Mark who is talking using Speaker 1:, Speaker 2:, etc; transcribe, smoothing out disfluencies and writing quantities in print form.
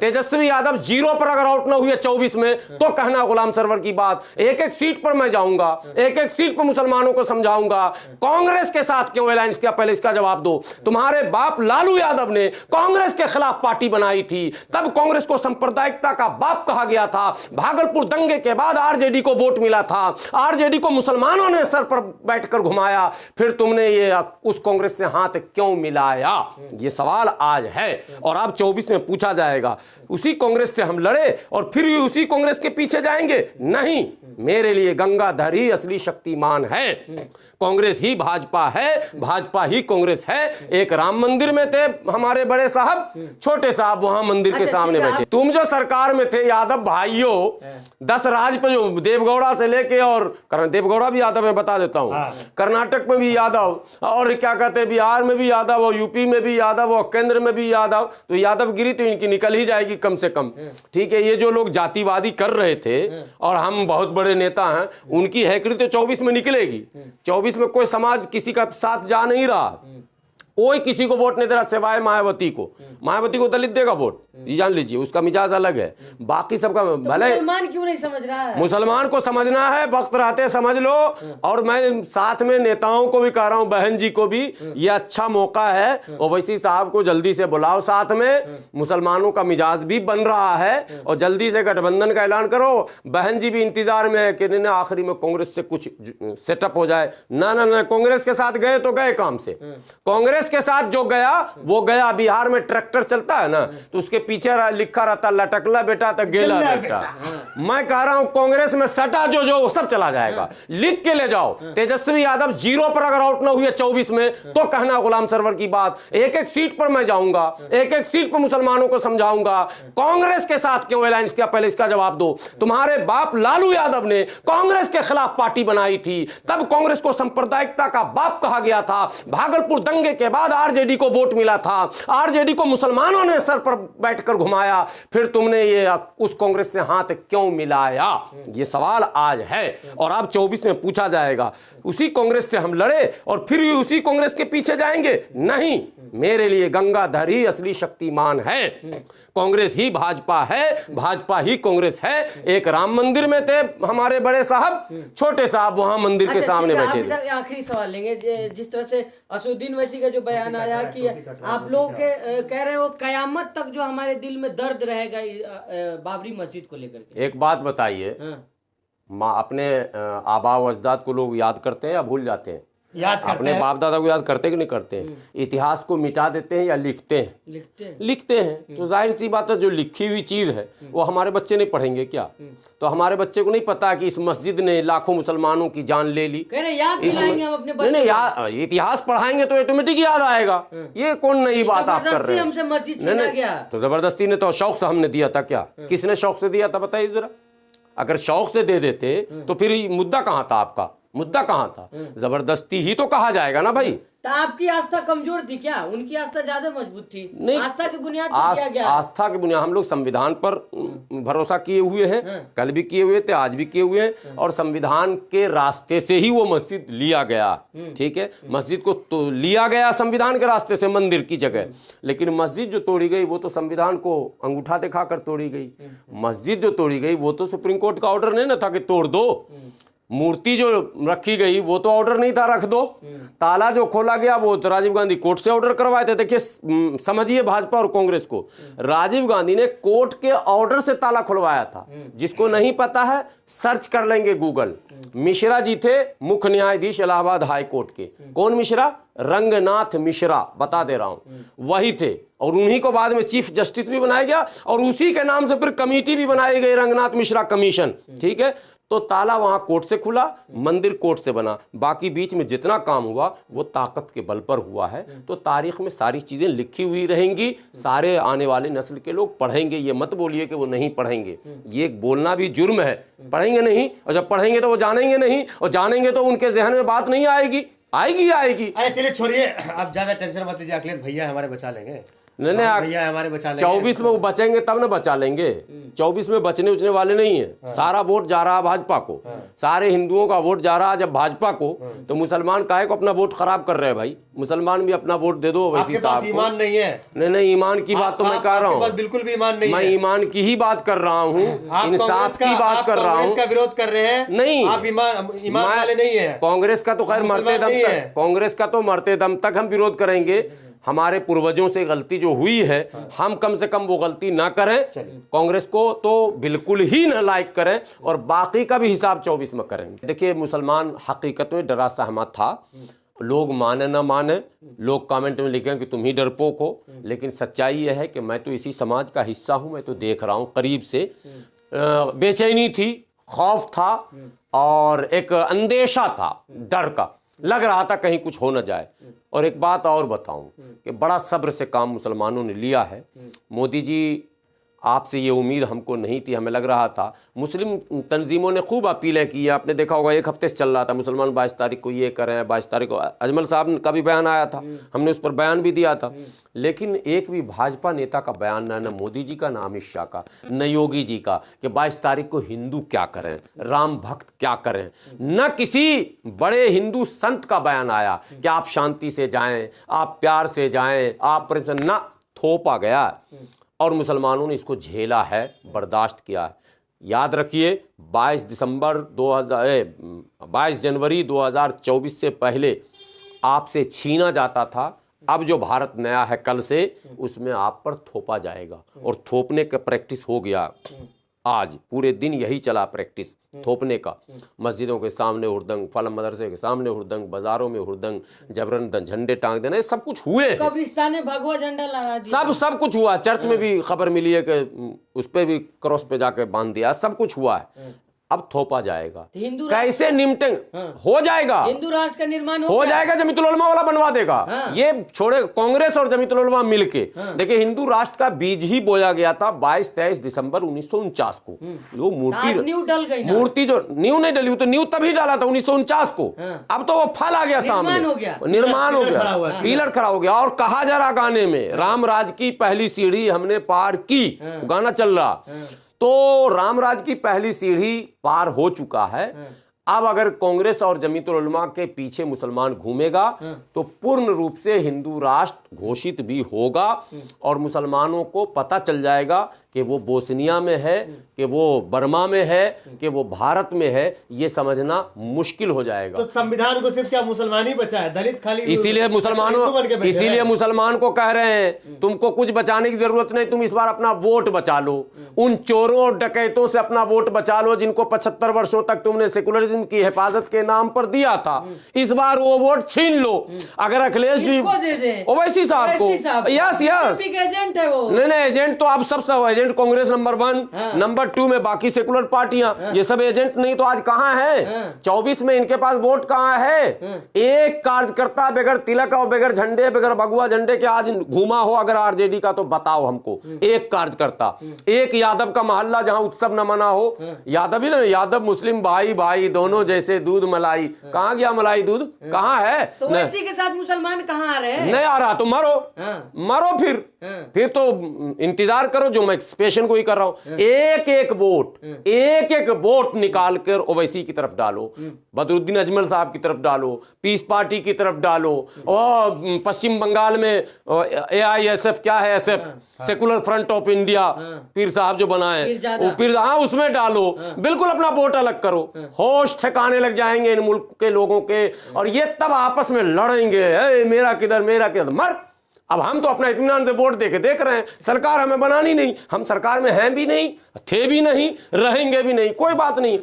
Speaker 1: तेजस्वी यादव 0 पर अगर आउट ना हुए 24 में तो कहना गुलाम सरवर की बात। एक एक सीट पर मैं जाऊंगा, एक एक सीट पर मुसलमानों को समझाऊंगा। कांग्रेस के साथ क्यों अलायंस किया, पहले इसका जवाब दो। तुम्हारे बाप लालू यादव ने कांग्रेस के खिलाफ पार्टी बनाई थी, तब कांग्रेस को सांप्रदायिकता का बाप कहा गया था। भागलपुर दंगे के बाद आरजेडी को वोट मिला था, आरजेडी को मुसलमानों ने सर पर बैठकर घुमाया, फिर तुमने ये उस कांग्रेस से हाथ क्यों मिलाया, ये सवाल आज है। और अब 24 में पूछा जाएगा उसी कांग्रेस से हम लड़े और फिर उसी कांग्रेस के पीछे जाएंगे? नहीं, मेरे लिए गंगाधर ही असली शक्तिमान है। कांग्रेस ही भाजपा है, भाजपा ही कांग्रेस है। एक राम मंदिर में थे हमारे बड़े साहब, छोटे साहब वहां मंदिर के सामने बैठे। तुम जो सरकार में थे यादव भाइयों, 10 राज्य पे जो देवगौड़ा से लेके, और देवगौड़ा भी यादव है बता देता हूं, कर्नाटक में भी यादव, और क्या कहते हैं बिहार में भी यादव, और यूपी में भी यादव, और केंद्र में भी यादव। तो यादवगिरी तो इनकी निकल ही जाएगी कम से कम। ठीक है, ये जो लोग जातिवादी कर रहे थे और हम बहुत बड़े नेता हैं, उनकी हैकड़ी तो 24 में निकलेगी। 24 में कोई समाज किसी का साथ जा नहीं रहा, कोई किसी को वोट नहीं दे रहा सिवाय मायावती को। मायावती को दलित देगा वोट, ये जान लीजिए, उसका मिजाज अलग है। बाकी सबका भले
Speaker 2: मुसलमान क्यों नहीं समझ रहा है?
Speaker 1: मुसलमान को समझना है, वक्त रहते समझ लो। और मैं साथ में नेताओं को भी कह रहा हूं, बहन जी को भी, ये अच्छा मौका है। ओवैसी साहब को जल्दी से बुलाओ साथ में, मुसलमानों का मिजाज भी बन रहा है, और जल्दी से गठबंधन का ऐलान करो। बहन जी भी इंतजार में है कि आखिरी में कांग्रेस से कुछ सेटअप हो जाए। ना ना ना, कांग्रेस के साथ गए तो गए काम से। कांग्रेस के साथ जो गया वो गया। बिहार में ट्रैक्टर चलता है ना, तो उसके पीछे लिखा रहता लटकला बेटा तो गेला बेटा। मैं कह रहा हूं कांग्रेस में सटा जो सब चला जाएगा। लिख के ले जाओ, तेजस्वी यादव 0 पर अगर आउट ना हुए 24 में तो कहना गुलाम सरवर की बात। एक एक सीट पर मैं जाऊंगा, एक एक सीट पर मुसलमानों को समझाऊंगा। कांग्रेस के साथ क्यों अलायंस किया, पहले इसका जवाब दो। तुम्हारे बाप लालू यादव ने कांग्रेस के खिलाफ पार्टी बनाई थी, तब कांग्रेस को सांप्रदायिकता का बाप कहा गया था। भागलपुर दंगे के बाद आरजेडी को वोट मिला था, आरजेडी को मुसलमानों ने सर पर बैठकर घुमाया, फिर तुमने ये उस कांग्रेस से हाथ क्यों मिलाया, ये सवाल आज है। और अब 24 में पूछा जाएगा उसी कांग्रेस से हम लड़े और फिर उसी कांग्रेस के पीछे जाएंगे? नहीं, मेरे लिए गंगाधर ही असली शक्तिमान है। कांग्रेस ही भाजपा है, भाजपा ही कांग्रेस है। एक राम मंदिर में थे हमारे बड़े साहब, छोटे साहब वहां मंदिर के सामने बैठे थे।
Speaker 2: आखिरी सवाल लेंगे, जिस तरह से असुद्दीन वैसी का जो बयान आया कि आप लोग कह रहे हो कयामत तक जो हमारे दिल में दर्द रहेगा बाबरी मस्जिद को लेकर के।
Speaker 1: एक बात बताइए, अपने आबा व अजदाद को लोग याद करते हैं या भूल जाते हैं?
Speaker 3: याद करते
Speaker 1: अपने
Speaker 3: हैं।
Speaker 1: बाप दादा को याद करते कि नहीं करते हैं? इतिहास को मिटा देते हैं या लिखते हैं? लिखते हैं। तो जाहिर सी बात है, जो लिखी हुई चीज है वो हमारे बच्चे नहीं पढ़ेंगे क्या? तो हमारे बच्चे को नहीं पता कि इस मस्जिद ने लाखों मुसलमानों की जान ले ली।
Speaker 2: याद दिलाएंगे हम अपने बच्चों
Speaker 1: को। इतिहास पढ़ाएंगे तो ऑटोमेटिक याद आएगा। ये कौन नई बात आप कर रहे हैं?
Speaker 2: हमसे मस्जिद छीना गया
Speaker 1: तो जबरदस्ती ने तो शौक से हमने दिया था क्या? किसने शौक से दिया था बताइए जरा। अगर शौक से दे देते तो फिर मुद्दा कहां था आपका? मुद्दा कहां था? जबरदस्ती ही तो कहा जाएगा ना भाई।
Speaker 2: तो आपकी आस्था कमजोर थी क्या? उनकी आस्था ज्यादा मजबूत थी। नहीं, आस्था की बुनियाद पर किया गया।
Speaker 1: आस्था की बुनियाद हम लोग संविधान पर भरोसा किए हुए हैं, कल भी किए हुए थे, आज भी किए हुए हैं, और संविधान के रास्ते से ही वो मस्जिद लिया गया। ठीक है, मस्जिद को तो लिया गया संविधान के रास्ते से, मंदिर की जगह। लेकिन मस्जिद जो तोड़ी गई वो तो संविधान को अंगूठा दिखाकर तोड़ी गई। मस्जिद जो तोड़ी गई वो तो सुप्रीम कोर्ट का ऑर्डर नहीं ना था कि तोड़ दो। मूर्ति जो रखी गई वो तो ऑर्डर नहीं था रख दो। ताला जो खोला गया वो तो राजीव गांधी कोर्ट से ऑर्डर करवाए थे। देखिए समझिए भाजपा और कांग्रेस को, राजीव गांधी ने कोर्ट के ऑर्डर से ताला खुलवाया था। जिसको नहीं पता है सर्च कर लेंगे गूगल। मिश्रा जी थे मुख्य न्यायाधीश इलाहाबाद हाई कोर्ट के। कौन मिश्रा? रंगनाथ मिश्रा, बता दे रहा हूं, वही थे। और उन्हीं को बाद में चीफ जस्टिस भी बनाया गया और उसी के नाम से फिर कमेटी भी बनाई गई, रंगनाथ मिश्रा कमीशन। ठीक है, तो ताला वहां कोर्ट से खुला, मंदिर कोर्ट से बना। बाकी बीच में जितना काम हुआ वो ताकत के बल पर हुआ है। तो तारीख में सारी चीजें लिखी हुई रहेंगी, सारे आने वाले नस्ल के लोग पढ़ेंगे। ये मत बोलिए कि वो नहीं पढ़ेंगे, ये बोलना भी जुर्म है। पढ़ेंगे नहीं, और जब पढ़ेंगे तो वो जानेंगे नहीं, और जानेंगे तो उनके जहन में बात नहीं आएगी। आएगी।
Speaker 3: अरे चलिए छोड़िए, आप ज्यादा टेंशन मत लीजिए, अखिलेश भैया हमारे बचा लेंगे।
Speaker 1: नहीं,
Speaker 3: भैया हमारे बचा लेंगे।
Speaker 1: 24 में वो बचेंगे तब ना बचा लेंगे। 24 में बचने उचने वाले नहीं है। सारा वोट जा रहा है भाजपा को, सारे हिंदुओं का वोट जा रहा है जब भाजपा को, तो मुसलमान काहे को अपना वोट खराब कर रहे हैं भाई? मुसलमान भी अपना वोट दे दो ओवैसी साहब को।
Speaker 3: ईमान नहीं है?
Speaker 1: नहीं, ईमान की बात तो मैं कर रहा हूँ,
Speaker 3: बिल्कुल भी ईमान नहीं
Speaker 1: मैं
Speaker 3: है।
Speaker 1: ईमान की ही बात कर रहा हूँ, इंसाफ की बात कर रहा हूँ।
Speaker 3: का विरोध कर रहे हैं?
Speaker 1: नहीं,
Speaker 3: आप ईमान वाले नहीं है।
Speaker 1: कांग्रेस का तो खैर मरते दम तक, कांग्रेस का तो मरते दम तक हम विरोध करेंगे। हमारे पूर्वजों से गलती जो हुई है, हम कम से कम वो गलती ना करें। कांग्रेस को तो बिल्कुल ही ना लाइक करें, और बाकी का भी हिसाब 24 में करेंगे। देखिए, मुसलमान हकीकत में डरा सहमत था। लोग माने ना माने, लोग कमेंट में लिखें कि तुम ही डरपोक हो, लेकिन सच्चाई यह है कि मैं तो इसी समाज का हिस्सा हूं। मैं तो देख रहा हूं करीब से। बेचैनी थी, खौफ था, और एक अंदेशा था, डर का। लग रहा था कहीं कुछ हो न जाए। और एक बात और बताऊं कि बड़ा सब्र से काम मुसलमानों ने लिया है। मोदी जी, आपसे ये उम्मीद हमको नहीं थी। हमें लग रहा था, मुस्लिम तंजीमों ने खूब अपीलें की है। आपने देखा होगा, एक हफ्ते से चल रहा था मुसलमान 22 तारीख को ये करें, 22 तारीख को। अजमल साहब का भी बयान आया था, हमने उस पर बयान भी दिया था, लेकिन एक भी भाजपा नेता का बयान न मोदी जी का, न अमित शाह का, न योगी जी का, कि 22 तारीख को हिंदू क्या करें, राम भक्त क्या करें। न किसी बड़े हिंदू संत का बयान आया कि आप शांति से जाएं, आप प्यार से जाएं, आप न थोपा गया। और मुसलमानों ने इसको झेला है, बर्दाश्त किया है। याद रखिए, 22 जनवरी 2024 से पहले आपसे छीना जाता था। अब जो भारत नया है कल से, उसमें आप पर थोपा जाएगा, और थोपने का प्रैक्टिस हो गया। आज पूरे दिन यही चला प्रैक्टिस थोपने का। मस्जिदों के सामने हुरदंग, फलम मदरसे के सामने हुरदंग, बाजारों में हुरदंग, जबरन झंडे टांग देना, सब कुछ हुए।
Speaker 2: कब्रिस्तान में भगवा झंडा लहरा दिया,
Speaker 1: सब कुछ हुआ। चर्च में भी खबर मिली है कि उस पे भी क्रॉस पे जाके बांध दिया। सब कुछ हुआ है। अब थोपा जाएगा। कैसे निपटेंगे? हो जाएगा,
Speaker 2: हिंदू राष्ट्र का निर्माण
Speaker 1: हो जाएगा। जमीयतुल उलमा वाला बनवा देगा। ये छोड़े, कांग्रेस और जमीयतुल उलमा मिलके। देखिए, हिंदू राष्ट्र का बीज ही बोया गया था 22-23 दिसंबर 1949 को। वो मूर्ति जो नींव नहीं डली, तो नींव तभी डाला था 1949 को। अब तो वो फल आ गया सामने, निर्माण हो गया, पिलर खड़ा हो गया। और कहा जा रहा गाने में, राम राज की पहली सीढ़ी हमने पार की, गाना चल रहा। तो रामराज की पहली सीढ़ी पार हो चुका है। अब अगर कांग्रेस और जमीयतुल उलमा के पीछे मुसलमान घूमेगा, तो पूर्ण रूप से हिंदू राष्ट्र घोषित भी होगा, और मुसलमानों को पता चल जाएगा कि वो बोस्निया में है, कि वो बर्मा में है, कि वो भारत में है। ये समझना मुश्किल हो जाएगा।
Speaker 3: तो संविधान को सिर्फ क्या मुसलमान ही बचा है? दलित खाली?
Speaker 1: इसीलिए मुसलमान को कह रहे हैं, तुमको कुछ बचाने की जरूरत नहीं, तुम इस बार अपना वोट बचा लो। उन चोरों और डकैतों से अपना वोट बचा लो, जिनको 75 वर्षों तक तुमने सेकुलरिज्म की हिफाजत के नाम पर दिया था। इस बार वो वोट छीन लो। अगर अखिलेश जी ओवैसी साहब को, यस
Speaker 2: एजेंट है वो।
Speaker 1: नहीं, एजेंट तो आप सब एजेंट कांग्रेस नंबर 1, नंबर 2 में बाकी सेकुलर पार्टियां, ये सब एजेंट नहीं तो आज कहां है? 24 में इनके पास वोट कहां है? एक कार्यकर्ता बगैर तिलक और बगैर झंडे, बगैर भगवा झंडे के आज घूमा हो अगर आरजेडी का, तो बताओ हमको एक कार्यकर्ता, एक यादव का मोहल्ला जहां उत्सव न मना हो। यादव ही ना, यादव मुस्लिम भाई भाई दोनों जैसे दूध मलाई। कहां गया मलाई दूध? कहां है?
Speaker 2: तो वैसी के साथ मुसलमान कहां आ रहे हैं?
Speaker 1: नहीं आ रहा तो मरो, मरो फिर तो इंतजार करो, जो मैं एक्सप्रेशन को ही कर रहा हूं। एक एक वोट निकाल कर ओवैसी की तरफ डालो, बदरुद्दीन अजमल साहब की तरफ डालो, पीस पार्टी की तरफ डालो, और पश्चिम बंगाल में AISF क्या है, SF secular front of India, पीर साहब जो बनाए वो पीर, उसमें डालो। बिल्कुल अपना वोट अलग करो, होश ठिकाने लग जाएंगे इन मुल्क के लोगों के। और ये तब आपस में लड़ेंगे, मेरा किधर मेरा किधर। मर, अब हम तो अपना इत्मीनान से वोट देके देख रहे हैं। सरकार हमें बनानी नहीं, हम सरकार में हैं भी नहीं, थे भी नहीं, रहेंगे भी नहीं, कोई बात नहीं।